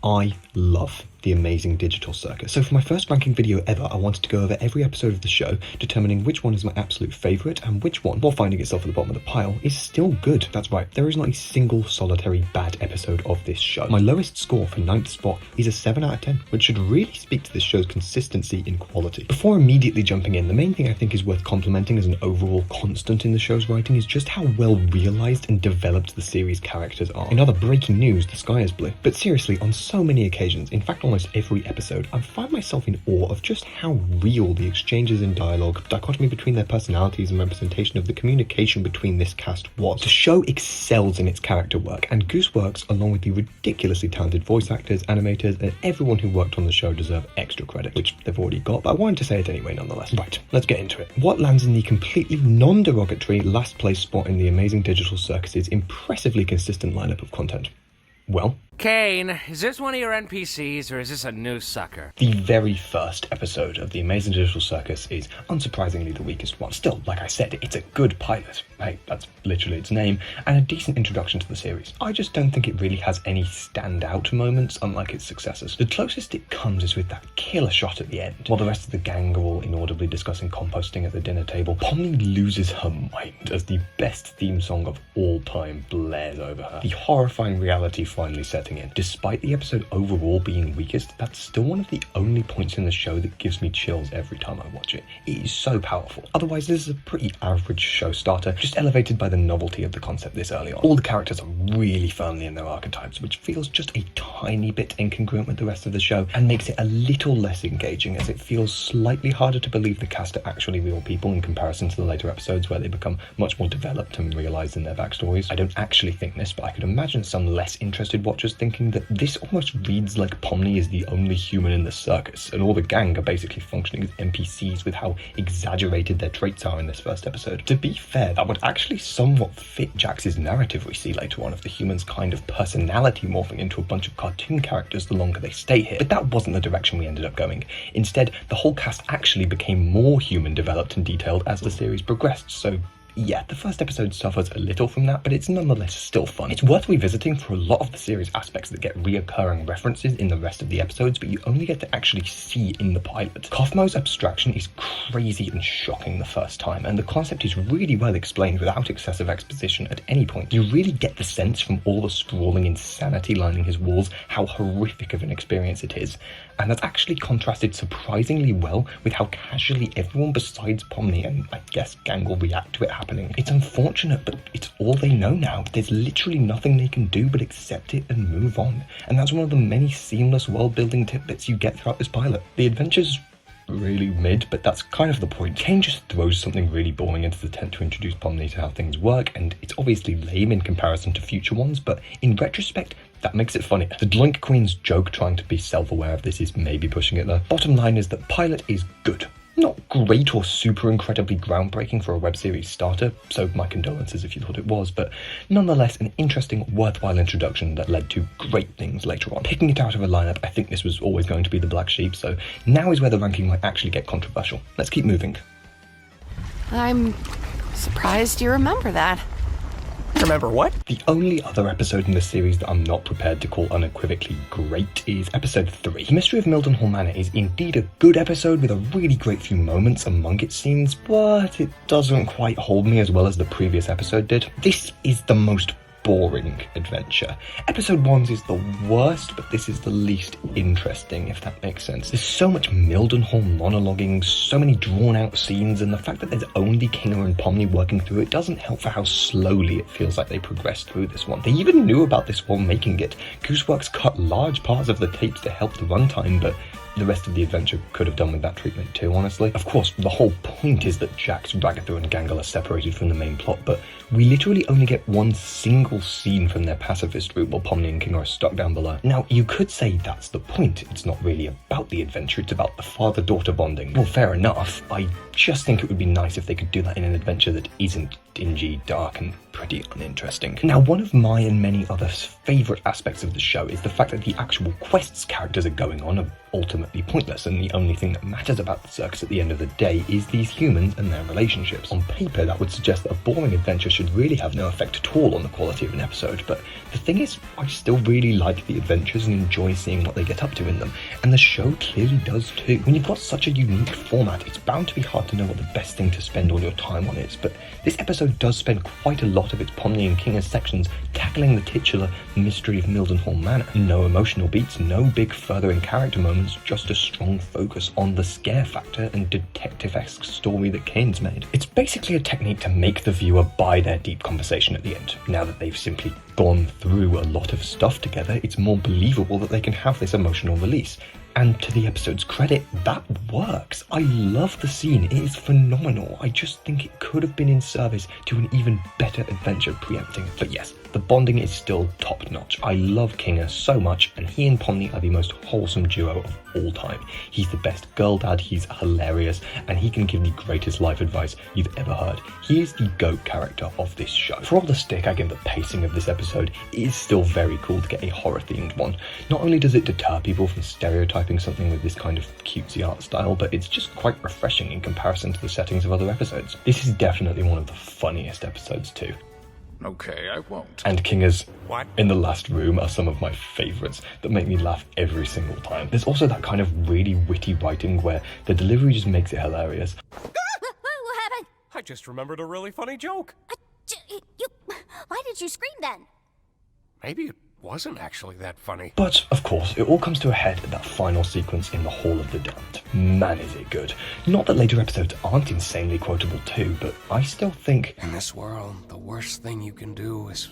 I love The Amazing Digital Circus. So for my first ranking video ever, I wanted to go over every episode of the show, determining which one is my absolute favourite and which one, while finding itself at the bottom of the pile, is still good. That's right, there is not a single solitary bad episode of this show. My lowest score for 9th spot is a 7 out of 10, which should really speak to this show's consistency in quality. Before immediately jumping in, the main thing I think is worth complimenting as an overall constant in the show's writing is just how well realised and developed the series' characters are. In other breaking news, the sky is blue. But seriously, on so many occasions, in fact almost every episode, I find myself in awe of just how real the exchanges in dialogue, dichotomy between their personalities and representation of the communication between this cast was. The show excels in its character work, and Gooseworks, along with the ridiculously talented voice actors, animators, and everyone who worked on the show deserve extra credit, which they've already got, but I wanted to say it anyway nonetheless. Right, let's get into it. What lands in the completely non-derogatory last place spot in The Amazing Digital Circus's impressively consistent lineup of content? Well, Kane, is this one of your NPCs, or is this a new sucker? the very first episode of The Amazing Digital Circus is unsurprisingly the weakest one. Still, like I said, it's a good pilot. Hey, that's literally its name, and a decent introduction to the series. I just don't think it really has any standout moments, unlike its successors. The closest it comes is with that killer shot at the end. While the rest of the gang are all inaudibly discussing composting at the dinner table, Pomni loses her mind as the best theme song of all time blares over her. The horrifying reality finally setting in. Despite the episode overall being weakest, that's still one of the only points in the show that gives me chills every time I watch it. It is so powerful. Otherwise, this is a pretty average show starter, just elevated by the novelty of the concept this early on. All the characters are really firmly in their archetypes, which feels just a tiny bit incongruent with the rest of the show, and makes it a little less engaging, as it feels slightly harder to believe the cast are actually real people in comparison to the later episodes, where they become much more developed and realised in their backstories. I don't actually think this, but I could imagine some less interested watchers thinking that this almost reads like Pomni is the only human in the circus, and all the gang are basically functioning as NPCs with how exaggerated their traits are in this first episode. To be fair, that would actually somewhat fit Jax's narrative we see later on of the humans' kind of personality morphing into a bunch of cartoon characters the longer they stay here. But that wasn't the direction we ended up going. Instead, the whole cast actually became more human developed and detailed as the series progressed, so yeah, the first episode suffers a little from that, but it's nonetheless still fun. It's worth revisiting for a lot of the series aspects that get reoccurring references in the rest of the episodes, but you only get to actually see in the pilot. Kaufmo's abstraction is crazy and shocking the first time, and the concept is really well explained without excessive exposition at any point. You really get the sense from all the sprawling insanity lining his walls how horrific of an experience it is, and that's actually contrasted surprisingly well with how casually everyone besides Pomni and I guess gang will react to it happening. It's unfortunate, but it's all they know now. There's literally nothing they can do but accept it and move on. And that's one of the many seamless world-building tidbits you get throughout this pilot. The adventure's really mid, but that's kind of the point. Kane just throws something really boring into the tent to introduce Pomni to how things work, and it's obviously lame in comparison to future ones, but in retrospect, that makes it funny. The Doink Queen's joke trying to be self-aware of this is maybe pushing it though. Bottom line is that pilot is good. Not great or super incredibly groundbreaking for a web series starter, so my condolences if you thought it was, but nonetheless an interesting, worthwhile introduction that led to great things later on. Picking it out of a lineup, I think this was always going to be the black sheep, so now is where the ranking might actually get controversial. Let's keep moving. I'm surprised you remember that. Remember what? The only other episode in the series that I'm not prepared to call unequivocally great is episode 3. The Mystery of Mildenhall Manor is indeed a good episode with a really great few moments among its scenes, but it doesn't quite hold me as well as the previous episode did. This is the most boring adventure. Episode 1's is the worst, but this is the least interesting, if that makes sense. There's so much Mildenhall monologuing, so many drawn out scenes, and the fact that there's only Kinger and Pomni working through it doesn't help for how slowly it feels like they progressed through this one. They even knew about this while making it. Gooseworks cut large parts of the tapes to help the runtime, but the rest of the adventure could have done with that treatment too, honestly. Of course, the whole point is that Jax, Ragatha and Gangle are separated from the main plot, but we literally only get one single scene from their pacifist route while Pomni and King are stuck down below. Now, you could say that's the point. It's not really about the adventure, it's about the father-daughter bonding. Well, fair enough. I just think it would be nice if they could do that in an adventure that isn't dingy, dark, and pretty uninteresting. Now, one of my and many others' favourite aspects of the show is the fact that the actual quests characters are going on are ultimately pointless, and the only thing that matters about the circus at the end of the day is these humans and their relationships. On paper, that would suggest that a boring adventure should really have no effect at all on the quality of an episode, but the thing is, I still really like the adventures and enjoy seeing what they get up to in them, and the show clearly does too. When you've got such a unique format, it's bound to be hard to know what the best thing to spend all your time on is, but this episode does spend quite a lot of its Pomni and Kinga sections tackling the titular mystery of Mildenhall Manor. No emotional beats, no big furthering character moments, just a strong focus on the scare factor and detective-esque story that Kane's made. It's basically a technique to make the viewer buy their deep conversation at the end. Now that they've simply gone through a lot of stuff together, it's more believable that they can have this emotional release. And to the episode's credit, that works. I love the scene, it is phenomenal. I just think it could have been in service to an even better adventure preempting. But yes, the bonding is still top notch. I love Kinga so much, and he and Pomni are the most wholesome duo of all time. He's the best girl dad, he's hilarious, and he can give the greatest life advice you've ever heard. He is the GOAT character of this show. For all the stick I give the pacing of this episode, it is still very cool to get a horror themed one. Not only does it deter people from stereotyping something with this kind of cutesy art style, but it's just quite refreshing in comparison to the settings of other episodes. This is definitely one of the funniest episodes too. Okay, I won't. And Kinga's What? in the last room are some of my favourites that make me laugh every single time. There's also that kind of really witty writing where the delivery just makes it hilarious. What happened? I just remembered a really funny joke. Why did you scream then? Maybe it wasn't actually that funny. But, of course, it all comes to a head at that final sequence in the Hall of the Damned. Man, is it good. Not that later episodes aren't insanely quotable too, but I still think... In this world, the worst thing you can do is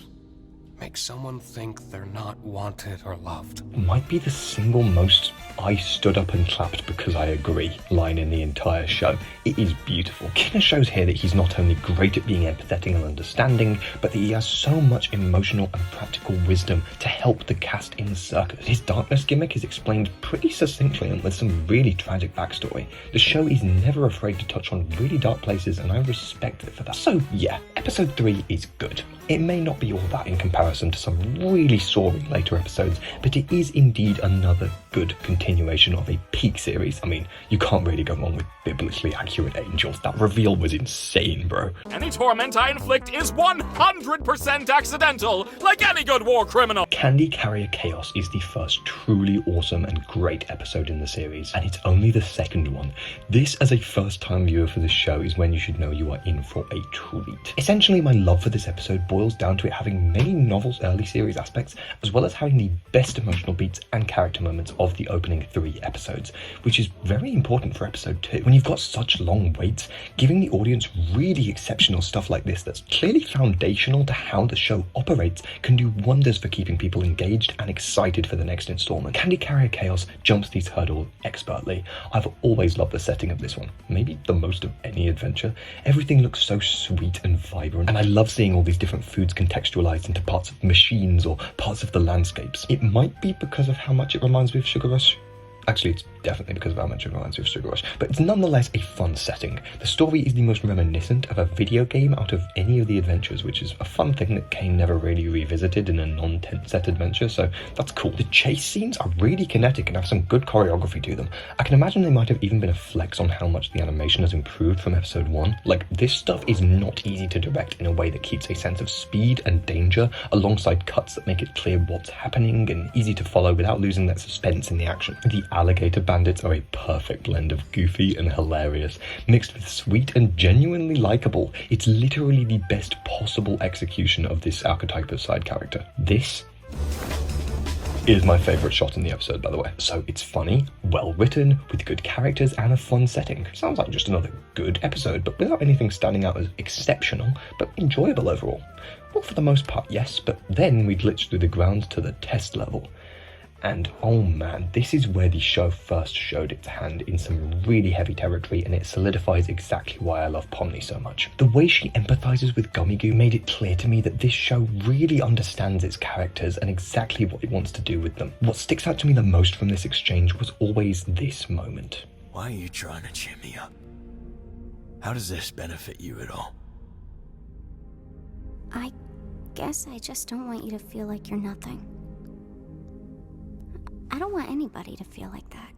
make someone think they're not wanted or loved. might be the single most I stood up and clapped because I agree line in the entire show. It is beautiful. Kinga shows here that he's not only great at being empathetic and understanding, but that he has so much emotional and practical wisdom to help the cast in Circus. His darkness gimmick is explained pretty succinctly and with some really tragic backstory. The show is never afraid to touch on really dark places, and I respect it for that. So yeah, episode 3 is good. It may not be all that in comparison to some really soaring later episodes, but it is indeed another good continuation of a peak series. I mean, you can't really go wrong with biblically accurate angels. That reveal was insane, bro. Any torment I inflict is 100% accidental, like any good war criminal. Candy Carrier Chaos is the first truly awesome and great episode in the series, and it's only the second one. This, as a first-time viewer for this show, is when you should know you are in for a treat. Essentially, my love for this episode boils down to it having many novels' early series aspects, as well as having the best emotional beats and character moments of the opening 3 episodes, which is very important for episode 2. When you've got such long waits, giving the audience really exceptional stuff like this that's clearly foundational to how the show operates can do wonders for keeping people engaged and excited for the next installment. Candy Carrier Chaos jumps these hurdles expertly. I've always loved the setting of this one, maybe the most of any adventure. Everything looks so sweet and vibrant, and I love seeing all these different foods contextualized into parts of machines or parts of the landscapes. It might be because of how much it reminds me of Sugar Rush. Actually, it's definitely because of how much it reminds me of Sugar Rush, but it's nonetheless a fun setting. The story is the most reminiscent of a video game out of any of the adventures, which is a fun thing that Kane never really revisited in a non-tent set adventure, so that's cool. The chase scenes are really kinetic and have some good choreography to them. I can imagine they might have even been a flex on how much the animation has improved from episode 1. Like, this stuff is not easy to direct in a way that keeps a sense of speed and danger, alongside cuts that make it clear what's happening and easy to follow without losing that suspense in the action. The alligator bandits are a perfect blend of goofy and hilarious, mixed with sweet and genuinely likable. It's literally the best possible execution of this archetype of side character. This is my favourite shot in the episode, by the way. So it's funny, well written, with good characters and a fun setting. Sounds like just another good episode, but without anything standing out as exceptional, but enjoyable overall. Well, for the most part, yes, but then we glitched through the ground to the test level. And oh man, this is where the show first showed its hand in some really heavy territory, and it solidifies exactly why I love Pomni so much. The way she empathizes with Gummigoo made it clear to me that this show really understands its characters and exactly what it wants to do with them. What sticks out to me the most from this exchange was always this moment. Why are you trying to cheer me up? How does this benefit you at all? I guess I just don't want you to feel like you're nothing. I don't want anybody to feel like that.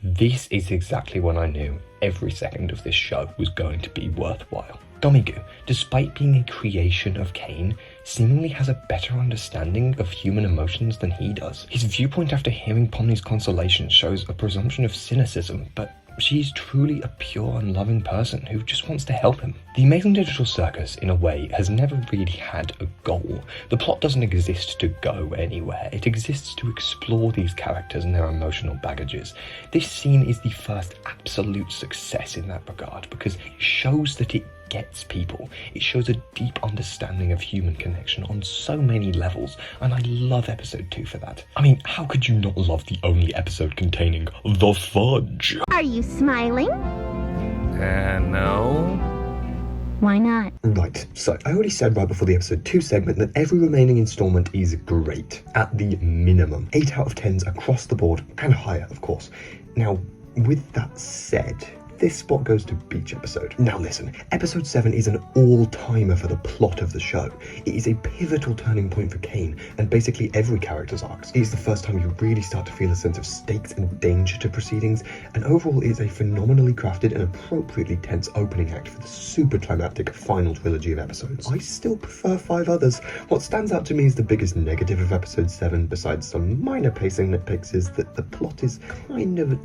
This is exactly when I knew every second of this show was going to be worthwhile. Domigu, despite being a creation of Cain, seemingly has a better understanding of human emotions than he does. His viewpoint after hearing Pomni's consolation shows a presumption of cynicism, but she's truly a pure and loving person who just wants to help him. The Amazing Digital Circus, in a way, has never really had a goal. The plot doesn't exist to go anywhere. It exists to explore these characters and their emotional baggages. This scene is the first absolute success in that regard because it shows that it gets people. It shows a deep understanding of human connection on so many levels, and I love episode 2 for that. I mean, how could you not love the only episode containing the fudge? Are you smiling? No. Why not? Right, so I already said right before the episode 2 segment that every remaining installment is great, at the minimum. 8 out of 10s across the board, and higher, of course. Now, with that said, this spot goes to Beach episode. Now listen, episode 7 is an all-timer for the plot of the show. It is a pivotal turning point for Cain and basically every character's arcs. It is the first time you really start to feel a sense of stakes and danger to proceedings, and overall it is a phenomenally crafted and appropriately tense opening act for the super climactic final trilogy of episodes. I still prefer 5 others. What stands out to me as the biggest negative of episode 7, besides some minor pacing nitpicks, is that the plot is kind of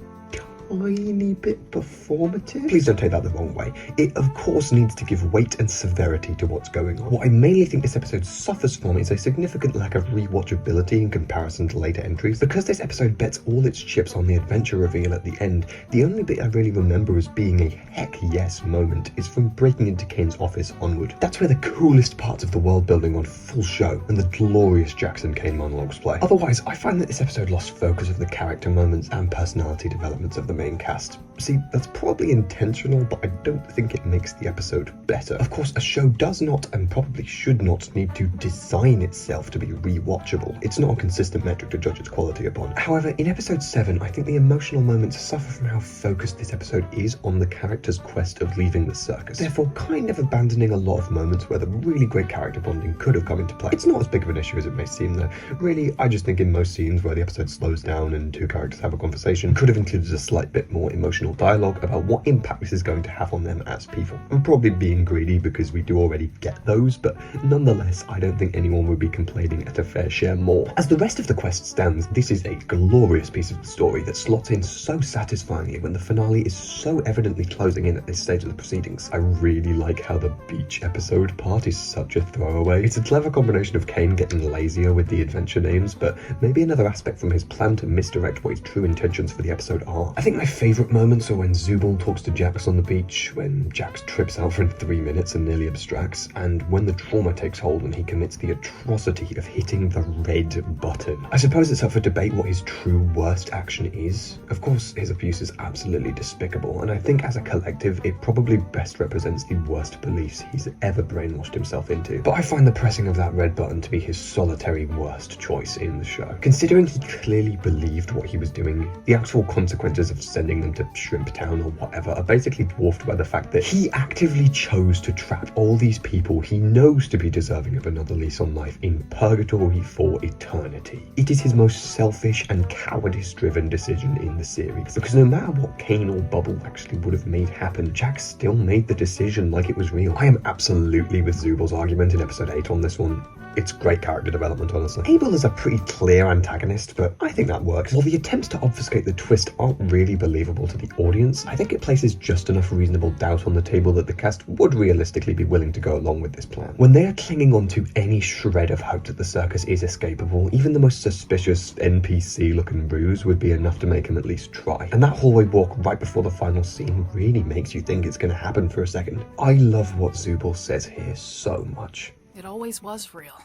tiny bit performative. Please don't take that the wrong way. It of course needs to give weight and severity to what's going on. What I mainly think this episode suffers from is a significant lack of rewatchability in comparison to later entries. Because this episode bets all its chips on the adventure reveal at the end, the only bit I really remember as being a heck yes moment is from breaking into Cain's office onward. That's where the coolest parts of the world building on full show and the glorious Jackson Cain monologues play. Otherwise, I find that this episode lost focus of the character moments and personality developments of the main cast. See, that's probably intentional, but I don't think it makes the episode better. Of course, a show does not, and probably should not, need to design itself to be rewatchable. It's not a consistent metric to judge its quality upon. However, in episode 7, I think the emotional moments suffer from how focused this episode is on the character's quest of leaving the circus, therefore kind of abandoning a lot of moments where the really great character bonding could have come into play. It's not as big of an issue as it may seem though. Really, I just think in most scenes where the episode slows down and 2 characters have a conversation, could have included a slight bit more emotional dialogue about what impact this is going to have on them as people. I'm probably being greedy because we do already get those, but nonetheless, I don't think anyone would be complaining at a fair share more. As the rest of the quest stands, this is a glorious piece of the story that slots in so satisfyingly when the finale is so evidently closing in at this stage of the proceedings. I really like how the beach episode part is such a throwaway. It's a clever combination of Cain getting lazier with the adventure names, but maybe another aspect from his plan to misdirect what his true intentions for the episode are. I think my favourite moments are when Zubul talks to Jax on the beach, when Jax trips out for 3 minutes and nearly abstracts, and when the trauma takes hold and he commits the atrocity of hitting the red button. I suppose it's up for debate what his true worst action is. Of course, his abuse is absolutely despicable, and I think as a collective, it probably best represents the worst beliefs he's ever brainwashed himself into. But I find the pressing of that red button to be his solitary worst choice in the show. Considering he clearly believed what he was doing, the actual consequences of sending them to Shrimp Town or whatever are basically dwarfed by the fact that he actively chose to trap all these people he knows to be deserving of another lease on life in purgatory for eternity. It is his most selfish and cowardice-driven decision in the series, because no matter what Cain or Bubble actually would have made happen, Jack still made the decision like it was real. I am absolutely with Zubul's argument in episode 8 on this one. It's great character development, honestly. Abel is a pretty clear antagonist, but I think that works. While the attempts to obfuscate the twist aren't really believable to the audience, I think it places just enough reasonable doubt on the table that the cast would realistically be willing to go along with this plan. When they are clinging on to any shred of hope that the circus is escapable, even the most suspicious NPC-looking ruse would be enough to make him at least try. And that hallway walk right before the final scene really makes you think it's going to happen for a second. I love what Zubul says here so much. It always was real.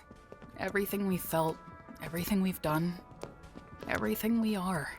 Everything we felt, everything we've done, everything we are.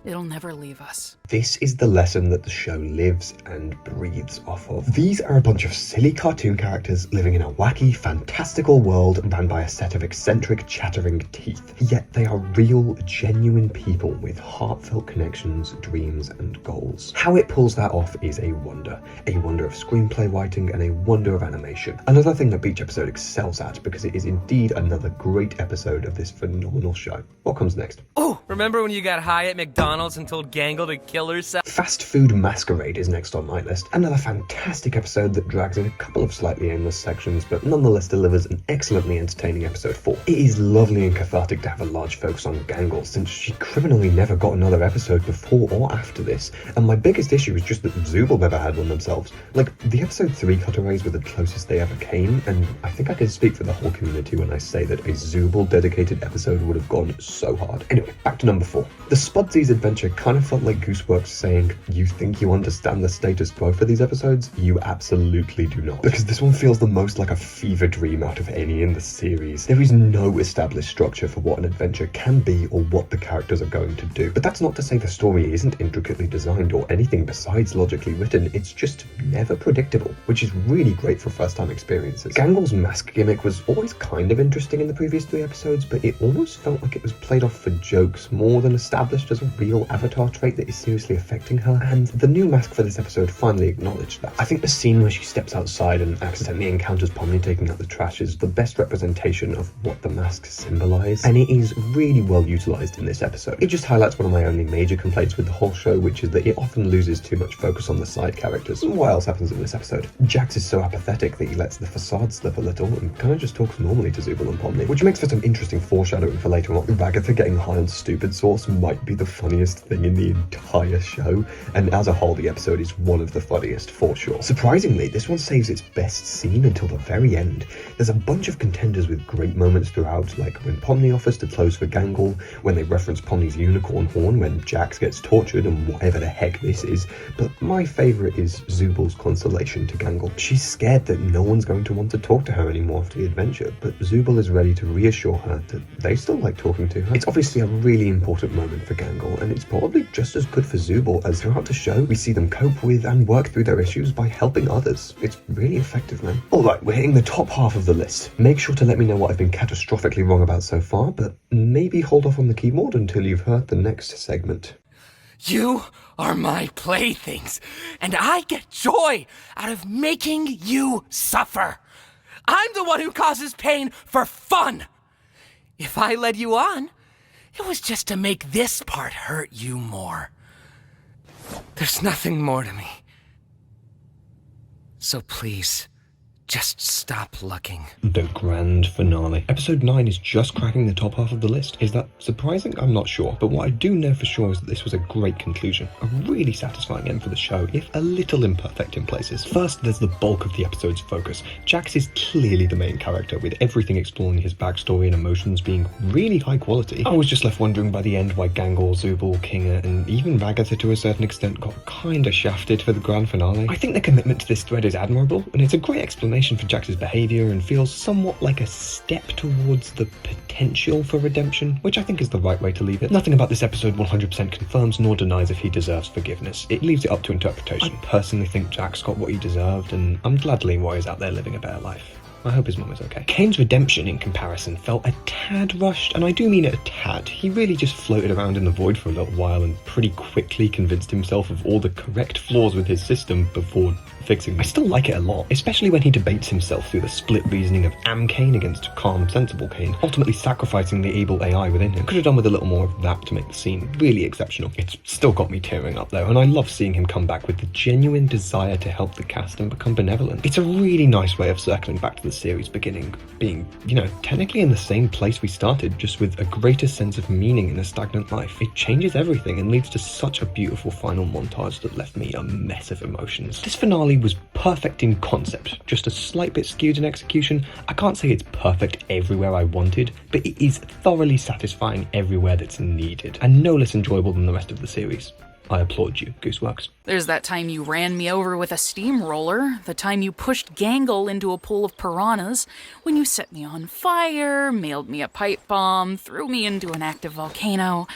It'll never leave us. This is the lesson that the show lives and breathes off of. These are a bunch of silly cartoon characters living in a wacky, fantastical world ran by a set of eccentric, chattering teeth. Yet they are real, genuine people with heartfelt connections, dreams, and goals. How it pulls that off is a wonder of screenplay writing and a wonder of animation. Another thing that Beach Episode excels at, because it is indeed another great episode of this phenomenal show. What comes next? Oh, remember when you got high at McDonald's and told Gangle to kill herself? Fast Food Masquerade is next on my list. Another fantastic episode that drags in a couple of slightly aimless sections, but nonetheless delivers an excellently entertaining episode 4. It is lovely and cathartic to have a large focus on Gangle, since she criminally never got another episode before or after this, and my biggest issue is just that Zooble never had one themselves. Like, the episode 3 cutaways were the closest they ever came, and I think I can speak for the whole community when I say that a Zooble dedicated episode would have gone so hard. Anyway, back to number 4. The Spudsies adventure kind of felt like Gooseworks saying, you think you understand the status quo for these episodes? You absolutely do not. Because this one feels the most like a fever dream out of any in the series. There is no established structure for what an adventure can be or what the characters are going to do. But that's not to say the story isn't intricately designed or anything besides logically written, it's just never predictable, which is really great for first-time experiences. Gangle's mask gimmick was always kind of interesting in the previous 3 episodes, but it almost felt like it was played off for jokes more than established as a real avatar trait that is seriously affecting her, and the new mask for this episode finally acknowledged that. I think the scene where she steps outside and accidentally encounters Pomni taking out the trash is the best representation of what the masks symbolise, and it is really well utilised in this episode. It just highlights one of my only major complaints with the whole show, which is that it often loses too much focus on the side characters. What else happens in this episode? Jax is so apathetic that he lets the facade slip a little and kind of just talks normally to Zooble and Pomni, which makes for some interesting foreshadowing for later on. Ragatha getting high on stupid sauce might be the funniest thing in the entire show, and as a whole the episode is one of the funniest for sure. Surprisingly, this one saves its best scene until the very end. There's a bunch of contenders with great moments throughout, like when Pomni offers to close for Gangle, when they reference Pomni's unicorn horn, when Jax gets tortured, and whatever the heck this is, but my favourite is Zooble's consolation to Gangle. She's scared that no one's going to want to talk to her anymore after the adventure, but Zooble is ready to reassure her that they still like talking to her. It's obviously a really important moment for Gangle, and it's probably just as good for Zooble, as throughout the show we see them cope with and work through their issues by helping others. It's really effective, man. Alright, we're hitting the top half of the list. Make sure to let me know what I've been catastrophically wrong about so far, but maybe hold off on the keyboard until you've heard the next segment. You are my playthings, and I get joy out of making you suffer. I'm the one who causes pain for fun. If I led you on, it was just to make this part hurt you more. There's nothing more to me. So please, just stop looking. The grand finale. Episode 9 is just cracking the top half of the list. Is that surprising? I'm not sure. But what I do know for sure is that this was a great conclusion. A really satisfying end for the show, if a little imperfect in places. First, there's the bulk of the episode's focus. Jax is clearly the main character, with everything exploring his backstory and emotions being really high quality. I was just left wondering by the end why Gangle, Zooble, Kinga, and even Ragatha to a certain extent got kinda shafted for the grand finale. I think the commitment to this thread is admirable, and it's a great explanation for Jax's behaviour and feels somewhat like a step towards the potential for redemption, which I think is the right way to leave it. Nothing about this episode 100% confirms nor denies if he deserves forgiveness. It leaves it up to interpretation. I personally think Jax got what he deserved, and I'm glad Leroy is out there living a better life. I hope his mum is okay. Kane's redemption, in comparison, felt a tad rushed, and I do mean a tad. He really just floated around in the void for a little while and pretty quickly convinced himself of all the correct flaws with his system before fixing them. I still like it a lot, especially when he debates himself through the split reasoning of Kane against calm, sensible Kane, ultimately sacrificing the able AI within him. Could have done with a little more of that to make the scene really exceptional. It's still got me tearing up though, and I love seeing him come back with the genuine desire to help the cast and become benevolent. It's a really nice way of circling back to the series beginning, being, technically in the same place we started, just with a greater sense of meaning in a stagnant life. It changes everything and leads to such a beautiful final montage that left me a mess of emotions. This finale was perfect in concept, just a slight bit skewed in execution. I can't say it's perfect everywhere I wanted, but it is thoroughly satisfying everywhere that's needed, and no less enjoyable than the rest of the series. I applaud you, Gooseworks. There's that time you ran me over with a steamroller, the time you pushed Gangle into a pool of piranhas, when you set me on fire, mailed me a pipe bomb, threw me into an active volcano.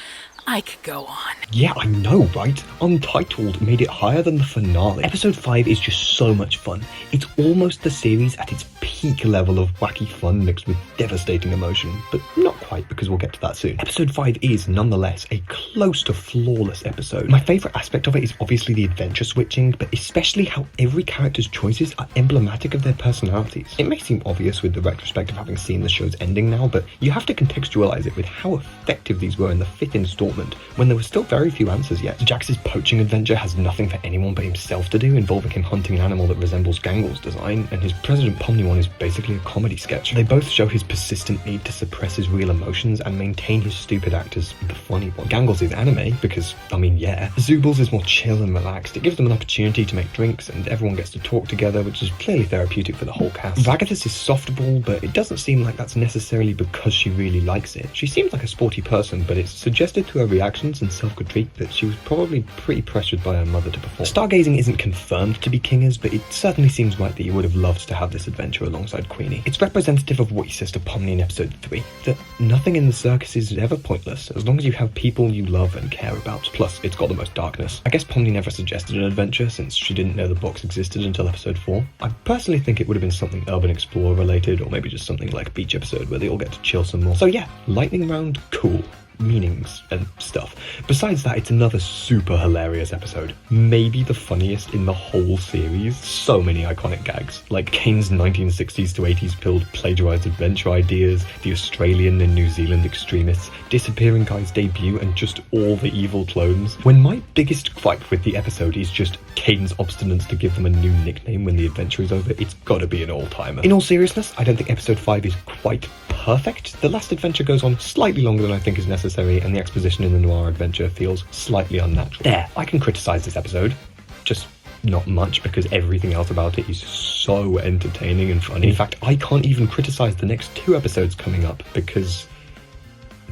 I could go on. Yeah, I know, right? Untitled made it higher than the finale. Episode 5 is just so much fun. It's almost the series at its peak level of wacky fun mixed with devastating emotion, but not quite, because we'll get to that soon. Episode 5 is, nonetheless, a close to flawless episode. My favourite aspect of it is obviously the adventure switching, but especially how every character's choices are emblematic of their personalities. It may seem obvious with the retrospect of having seen the show's ending now, but you have to contextualise it with how effective these were in the 5th installment, when there were still very few answers yet. Jax's poaching adventure has nothing for anyone but himself to do, involving him hunting an animal that resembles Gangle's design, and his President Pomni one is basically a comedy sketch. They both show his persistent need to suppress his real emotions and maintain his stupid act as the funny one. Gangle's is anime, because, I mean, yeah. Zubal's is more chill and relaxed. It gives them an opportunity to make drinks, and everyone gets to talk together, which is clearly therapeutic for the whole cast. Vagathis is softball, but it doesn't seem like that's necessarily because she really likes it. She seems like a sporty person, but it's suggested through her reactions and self-critique that she was probably pretty pressured by her mother to perform. Stargazing isn't confirmed to be Kinger's, but it certainly seems right that he would have loved to have this adventure alongside Queenie. It's representative of what he says to Pomni in episode 3, that nothing in the circus is ever pointless, as long as you have people you love and care about. Plus, it's got the most darkness. I guess Pomni never suggested an adventure, since she didn't know the box existed until episode 4. I personally think it would have been something Urban Explorer related, or maybe just something like Beach episode where they all get to chill some more. So yeah, lightning round, cool. Meanings and stuff. Besides that, it's another super hilarious episode. Maybe the funniest in the whole series. So many iconic gags, like Kane's 1960s to 80s filled plagiarized adventure ideas, the Australian and New Zealand extremists, Disappearing Guy's debut, and just all the evil clones. When my biggest gripe with the episode is just Kane's obstinance to give them a new nickname when the adventure is over, it's gotta be an all-timer. In all seriousness, I don't think episode 5 is quite perfect. The last adventure goes on slightly longer than I think is necessary, and the exposition in the noir adventure feels slightly unnatural. There, I can criticise this episode. Just not much, because everything else about it is so entertaining and funny. In fact, I can't even criticise the next 2 episodes coming up, because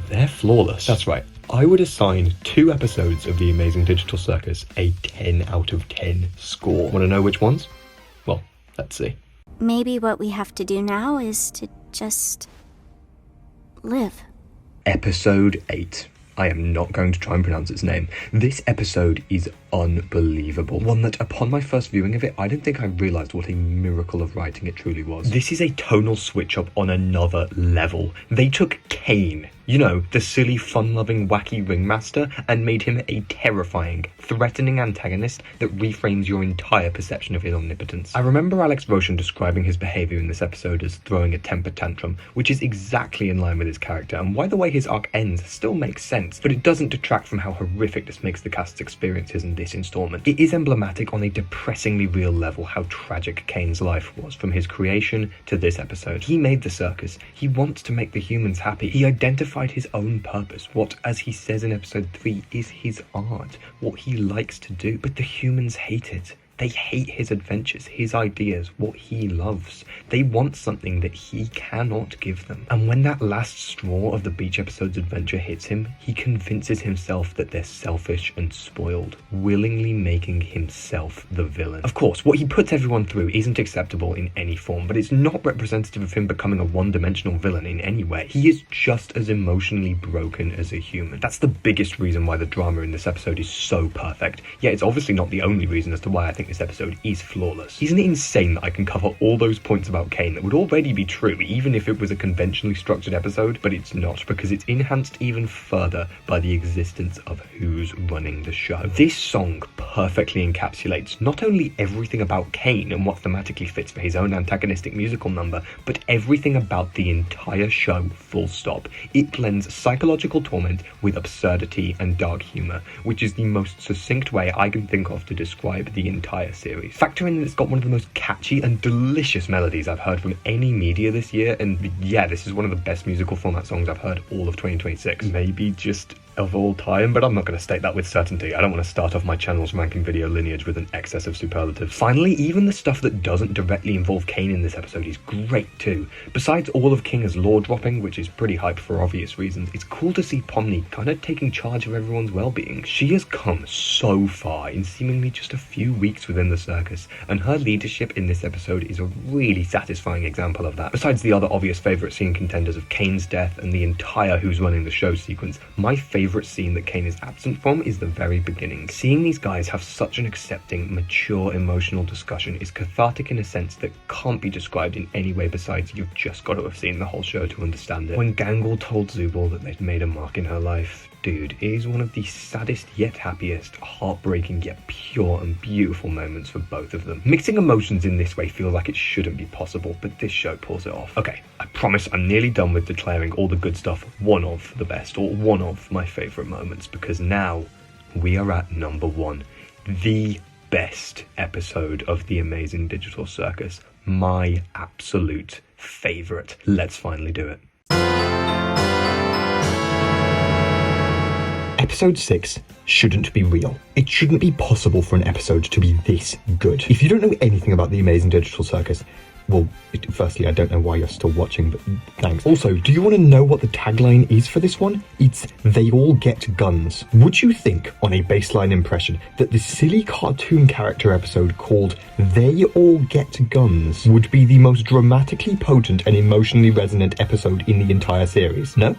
they're flawless. That's right. I would assign 2 episodes of The Amazing Digital Circus a 10 out of 10 score. Want to know which ones? Well, let's see. Maybe what we have to do now is to just live. Episode 8. I am not going to try and pronounce its name. This episode is unbelievable. One that, upon my first viewing of it, I don't think I realised what a miracle of writing it truly was. This is a tonal switch up on another level. They took Kane, you know, the silly, fun-loving, wacky ringmaster, and made him a terrifying, threatening antagonist that reframes your entire perception of his omnipotence. I remember Alex Roshan describing his behaviour in this episode as throwing a temper tantrum, which is exactly in line with his character, and why the way his arc ends still makes sense, but it doesn't detract from how horrific this makes the cast's experiences in this installment. It is emblematic on a depressingly real level how tragic Kane's life was, from his creation to this episode. He made the circus. He wants to make the humans happy. He identified his own purpose, what, as he says in episode 3, is his art, what he likes to do, but the humans hate it. They hate his adventures, his ideas, what he loves. They want something that he cannot give them. And when that last straw of the beach episode's adventure hits him, he convinces himself that they're selfish and spoiled, willingly making himself the villain. Of course, what he puts everyone through isn't acceptable in any form, but it's not representative of him becoming a one-dimensional villain in any way. He is just as emotionally broken as a human. That's the biggest reason why the drama in this episode is so perfect. Yet it's obviously not the only reason as to why I think this episode is flawless. Isn't it insane that I can cover all those points about Kane that would already be true even if it was a conventionally structured episode? But it's not, because it's enhanced even further by the existence of who's running the show. This song perfectly encapsulates not only everything about Kane and what thematically fits for his own antagonistic musical number, but everything about the entire show, full stop. It blends psychological torment with absurdity and dark humour, which is the most succinct way I can think of to describe the entire series. Factor in that it's got one of the most catchy and delicious melodies I've heard from any media this year, and yeah, this is one of the best musical format songs I've heard all of 2026. Maybe just of all time, but I'm not going to state that with certainty. I don't want to start off my channel's ranking video lineage with an excess of superlatives. Finally, even the stuff that doesn't directly involve Kane in this episode is great too. Besides all of Kinger's lore dropping, which is pretty hype for obvious reasons, it's cool to see Pomni kind of taking charge of everyone's well-being. She has come so far in seemingly just a few weeks within the circus, and her leadership in this episode is a really satisfying example of that. Besides the other obvious favourite scene contenders of Kane's death and the entire who's running the show sequence, my favourite favourite scene that Kane is absent from is the very beginning. Seeing these guys have such an accepting, mature, emotional discussion is cathartic in a sense that can't be described in any way besides you've just got to have seen the whole show to understand it. When Gangle told Zubul that they'd made a mark in her life, dude, it is one of the saddest yet happiest, heartbreaking yet pure and beautiful moments for both of them. Mixing emotions in this way feels like it shouldn't be possible, but this show pulls it off. Okay, I promise I'm nearly done with declaring all the good stuff one of the best, or one of my favourite moments, because now we are at number one. The best episode of The Amazing Digital Circus. My absolute favourite. Let's finally do it. Episode 6 shouldn't be real. It shouldn't be possible for an episode to be this good. If you don't know anything about The Amazing Digital Circus, well, firstly, I don't know why you're still watching, but thanks. Also, do you want to know what the tagline is for this one? It's "They all get guns." Would you think, on a baseline impression, that the silly cartoon character episode called "They All Get Guns" would be the most dramatically potent and emotionally resonant episode in the entire series? No?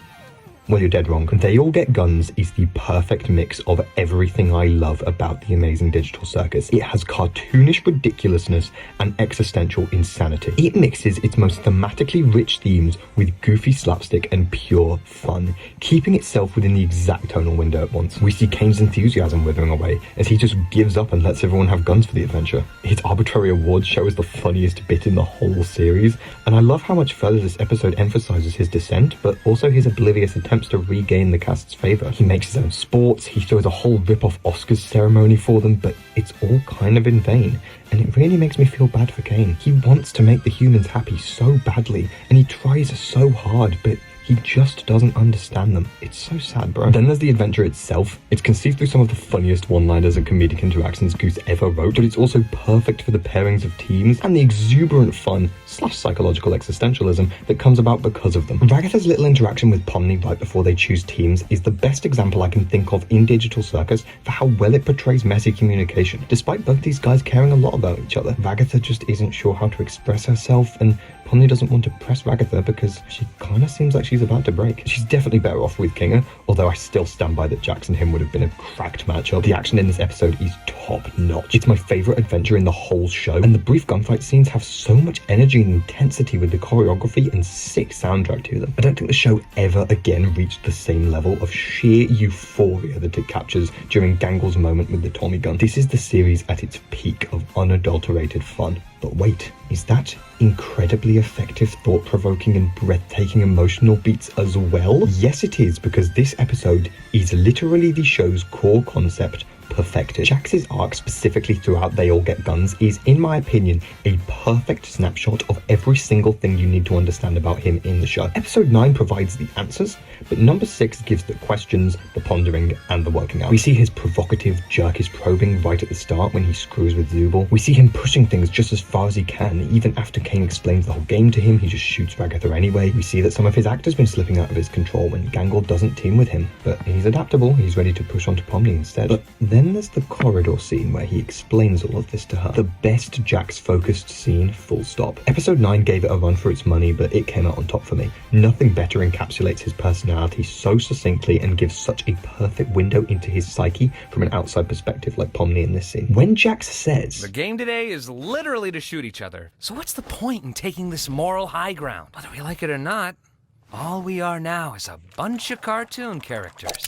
Well, you're dead wrong. They All Get Guns is the perfect mix of everything I love about The Amazing Digital Circus. It has cartoonish ridiculousness and existential insanity. It mixes its most thematically rich themes with goofy slapstick and pure fun, keeping itself within the exact tonal window at once. We see Kane's enthusiasm withering away as he just gives up and lets everyone have guns for the adventure. His arbitrary awards show is the funniest bit in the whole series, and I love how much further this episode emphasizes his descent, but also his oblivious attempts to regain the cast's favour. He makes his own sports, he throws a whole rip-off Oscars ceremony for them, but it's all kind of in vain, and it really makes me feel bad for Kane. He wants to make the humans happy so badly, and he tries so hard, but he just doesn't understand them. It's so sad, bro. Then there's the adventure itself. It's conceived through some of the funniest one-liners and comedic interactions Goose ever wrote, but it's also perfect for the pairings of teams and the exuberant fun / psychological existentialism that comes about because of them. Ragatha's little interaction with Pomni right before they choose teams is the best example I can think of in Digital Circus for how well it portrays messy communication. Despite both these guys caring a lot about each other, Ragatha just isn't sure how to express herself, and Pomni doesn't want to press Ragatha because she kind of seems like she's about to break. She's definitely better off with Kinga, although I still stand by that Jax and him would have been a cracked matchup. The action in this episode is top notch. It's my favourite adventure in the whole show, and the brief gunfight scenes have so much energy and intensity with the choreography and sick soundtrack to them. I don't think the show ever again reached the same level of sheer euphoria that it captures during Gangle's moment with the Tommy gun. This is the series at its peak of unadulterated fun. But wait, is that incredibly effective, thought-provoking and breathtaking emotional beats as well? Yes it is, because this episode is literally the show's core concept perfected. Jax's arc, specifically throughout They All Get Guns, is, in my opinion, a perfect snapshot of every single thing you need to understand about him in the show. Episode 9 provides the answers, but number 6 gives the questions, the pondering, and the working out. We see his provocative, jerkish probing right at the start when he screws with Zubul. We see him pushing things just as far as he can, even after Kane explains the whole game to him, he just shoots Ragatha anyway. We see that some of his act has been slipping out of his control when Gangle doesn't team with him, but he's adaptable, he's ready to push onto Pomni instead. But then there's the corridor scene where he explains all of this to her. The best Jax-focused scene, full stop. Episode 9 gave it a run for its money, but it came out on top for me. Nothing better encapsulates his personality so succinctly and gives such a perfect window into his psyche from an outside perspective like Pomni in this scene. When Jax says, The game today is literally to shoot each other, so what's the point in taking this moral high ground? Whether we like it or not, all we are now is a bunch of cartoon characters.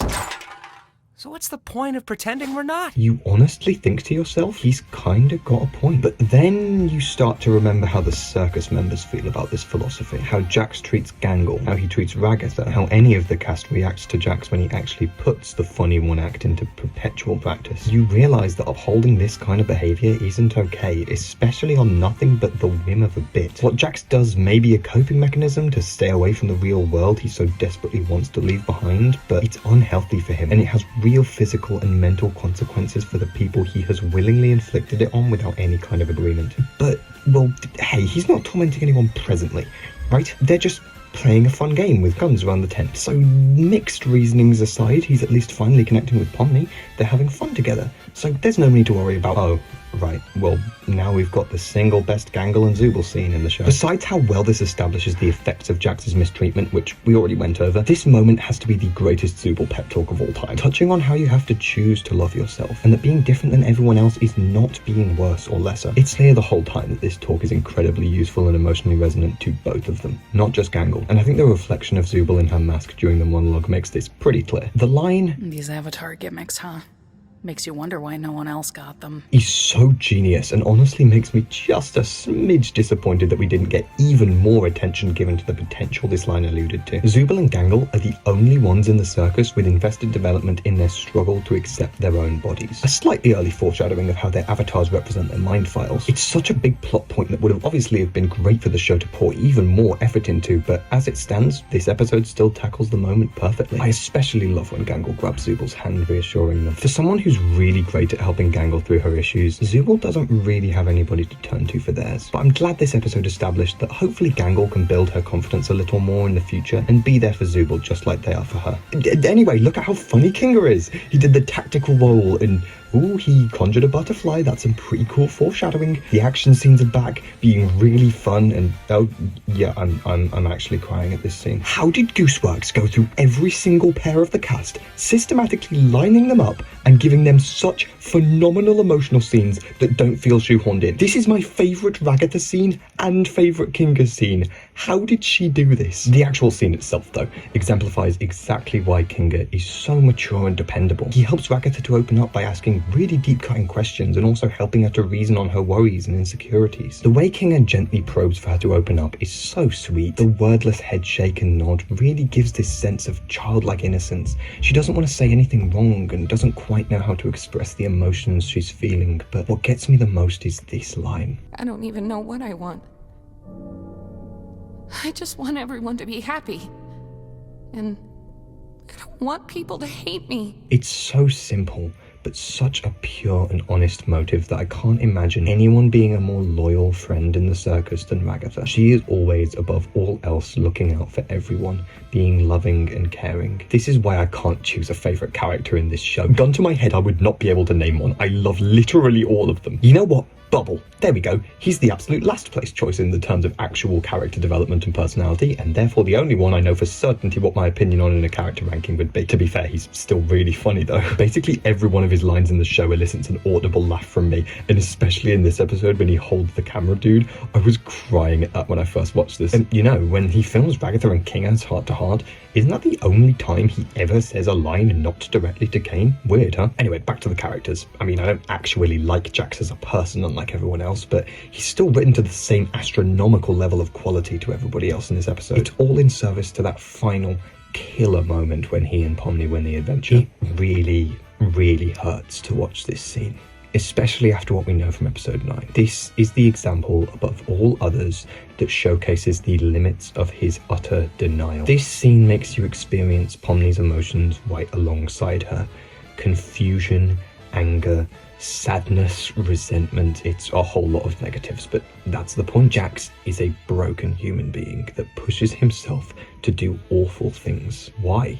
So what's the point of pretending we're not? You honestly think to yourself, he's kinda got a point. But then you start to remember how the circus members feel about this philosophy, how Jax treats Gangle, how he treats Ragatha, how any of the cast reacts to Jax when he actually puts the funny one act into perpetual practice. You realise that upholding this kind of behaviour isn't okay, especially on nothing but the whim of a bit. What Jax does may be a coping mechanism to stay away from the real world he so desperately wants to leave behind, but it's unhealthy for him, and it has real physical and mental consequences for the people he has willingly inflicted it on without any kind of agreement. But, well, hey, he's not tormenting anyone presently, right? They're just playing a fun game with guns around the tent. So mixed reasonings aside, he's at least finally connecting with Pomni. They're having fun together. So there's no need to worry about, oh, Right, well, now we've got the single best Gangle and Zooble scene in the show. Besides how well this establishes the effects of Jax's mistreatment, which we already went over, this moment has to be the greatest Zooble pep talk of all time, touching on how you have to choose to love yourself, and that being different than everyone else is not being worse or lesser. It's clear the whole time that this talk is incredibly useful and emotionally resonant to both of them, not just Gangle, and I think the reflection of Zooble in her mask during the monologue makes this pretty clear. The line, These Avatar gimmicks, huh? Makes you wonder why no one else got them. is so genius and honestly makes me just a smidge disappointed that we didn't get even more attention given to the potential this line alluded to. Zooble and Gangle are the only ones in the circus with invested development in their struggle to accept their own bodies. A slightly early foreshadowing of how their avatars represent their mind files. It's such a big plot point that would have obviously have been great for the show to pour even more effort into, but as it stands, this episode still tackles the moment perfectly. I especially love when Gangle grabs Zooble's hand, reassuring them. For someone who's really great at helping Gangle through her issues, Zooble doesn't really have anybody to turn to for theirs. But I'm glad this episode established that hopefully Gangle can build her confidence a little more in the future and be there for Zooble just like they are for her. Anyway, look at how funny Kinga is. He did the tactical role and ooh, he conjured a butterfly. That's some pretty cool foreshadowing. The action scenes are back, being really fun, and oh yeah, I'm actually crying at this scene. How did Gooseworks go through every single pair of the cast, systematically lining them up and giving them such phenomenal emotional scenes that don't feel shoehorned in? This is my favourite Ragatha scene and favourite Kinga scene. How did she do this? The actual scene itself, though, exemplifies exactly why Kinga is so mature and dependable. He helps Ragatha to open up by asking really deep-cutting questions and also helping her to reason on her worries and insecurities. The way Kinga gently probes for her to open up is so sweet. The wordless head shake and nod really gives this sense of childlike innocence. She doesn't want to say anything wrong and doesn't quite know how to express the emotions she's feeling, but what gets me the most is this line. I don't even know what I want. I just want everyone to be happy. And I don't want people to hate me. It's so simple, but such a pure and honest motive that I can't imagine anyone being a more loyal friend in the circus than Ragatha. She is always, above all else, looking out for everyone, being loving and caring. This is why I can't choose a favourite character in this show. Gun to my head, I would not be able to name one. I love literally all of them. You know what? Bubble. There we go. He's the absolute last place choice in the terms of actual character development and personality, and therefore the only one I know for certainty what my opinion on in a character ranking would be. To be fair, he's still really funny though. Basically every one of his lines in the show elicits an audible laugh from me, and especially in this episode when he holds the camera dude, I was crying at that when I first watched this. And you know, when he films Ragatha and Kinga's heart to heart, isn't that the only time he ever says a line not directly to Kane? Weird, huh? Anyway, back to the characters. I mean, I don't actually like Jax as a person, unlike everyone else, but he's still written to the same astronomical level of quality to everybody else in this episode. It's all in service to that final killer moment when he and Pomni win the adventure. It really, really hurts to watch this scene, especially after what we know from episode 9. This is the example above all others that showcases the limits of his utter denial. This scene makes you experience Pomni's emotions right alongside her. Confusion, anger, sadness, resentment. It's a whole lot of negatives, but that's the point. Jax is a broken human being that pushes himself to do awful things. Why?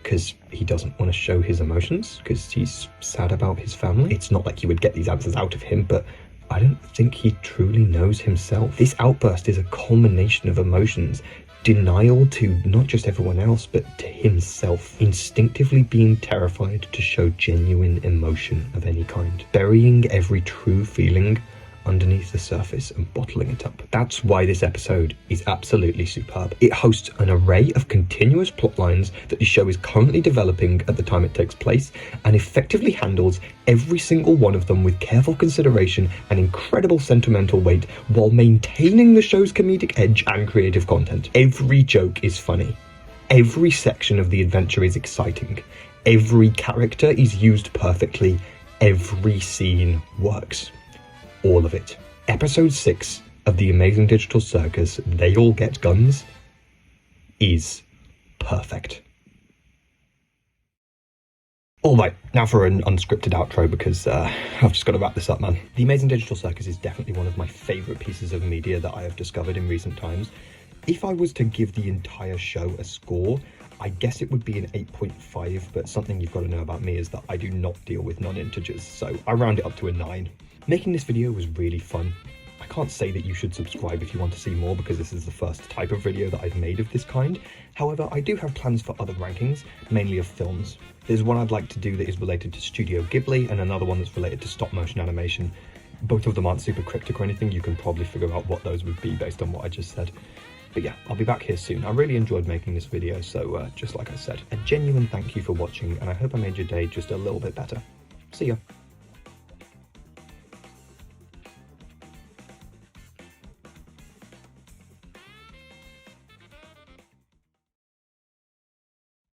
Because he doesn't want to show his emotions, because he's sad about his family. It's not like he would get these answers out of him, but I don't think he truly knows himself. This outburst is a culmination of emotions. Denial to not just everyone else, but to himself. Instinctively being terrified to show genuine emotion of any kind. Burying every true feeling underneath the surface and bottling it up. That's why this episode is absolutely superb. It hosts an array of continuous plot lines that the show is currently developing at the time it takes place, and effectively handles every single one of them with careful consideration and incredible sentimental weight, while maintaining the show's comedic edge and creative content. Every joke is funny. Every section of the adventure is exciting. Every character is used perfectly. Every scene works. All of it. Episode 6 of The Amazing Digital Circus, They All Get Guns, is perfect. Alright, now for an unscripted outro, because I've just got to wrap this up, man. The Amazing Digital Circus is definitely one of my favourite pieces of media that I have discovered in recent times. If I was to give the entire show a score, I guess it would be an 8.5, but something you've got to know about me is that I do not deal with non-integers, so I round it up to a 9. Making this video was really fun. I can't say that you should subscribe if you want to see more because this is the first type of video that I've made of this kind. However, I do have plans for other rankings, mainly of films. There's one I'd like to do that is related to Studio Ghibli and another one that's related to stop motion animation. Both of them aren't super cryptic or anything, you can probably figure out what those would be based on what I just said. But yeah, I'll be back here soon. I really enjoyed making this video, so just like I said, a genuine thank you for watching, and I hope I made your day just a little bit better. See ya.